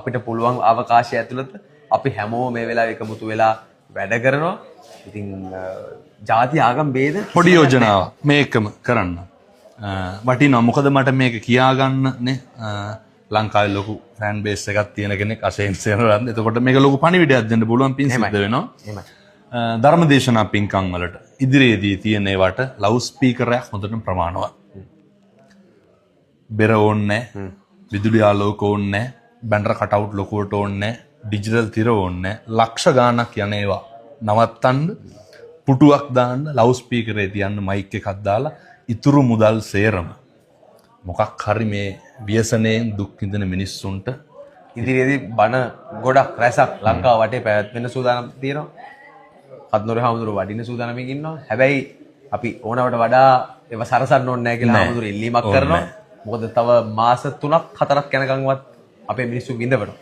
අපිට පුළුවන් අවකාශය ඇතුළත අපි හැමෝම මේ වෙලාවේ එකමුතු වෙලා වැඩ කරනවා. ඉතින් ಜಾති ආගම් ભેද පොඩි යෝජනාවක් මේකම කරන්න. වටිනවා. මොකද මට මේක කියාගන්න නේ ලංකාවේ ලොකු ෆෑන් බේස් එකක් තියෙන කෙනෙක් අසෙන් සේනරන්. එතකොට මේක ලොකු පණිවිඩයක් දෙන්න පුළුවන් පින් සිද්ධ වෙනවා. එහෙමයි. ධර්මදේශනා පින්කම් වලට ඉදිරියේදී තියෙන ඒවට ලවුඩ් ස්පීකර් එකක් හොඳටම ප්‍රමාණවත්. බෙර ඕනේ නැහැ. විදුලි ආලෝක ඕනේ නැහැ. බැනර් කටවුට් ලොකුවට ඕනේ නැහැ. ඩිජිටල් තිර ඕනේ නැහැ. ලක්ෂ ගාණක් යන ඒවා නවත්තන්න පුටුවක් දාන්න ලවුඩ් ස්පීකරේ තියන්න මයික් එකක් දාලා ඉතුරු මුදල් සේරම මොකක් හරි මේ ව්‍යසනයෙන් දුක් විඳින මිනිස්සුන්ට ඉදිරියේදී බණ ගොඩක් රැසක් ලංකාව වටේ පැවැත්වෙන්න සූදානම් තියෙනවා. කත්නොර හාමුදුරුවෝ වඩින්න සූදානම්ින් ඉන්නවා. හැබැයි අපි ඕනවට වඩා ඒව සරසන්න ඕනේ නැහැ කියලා හාමුදුරුවෝ ඉල්ලීමක් කරනවා. මොකද තව මාස 3ක් 4ක් යනකම්වත් අපේ මිනිස්සු විඳවනවා.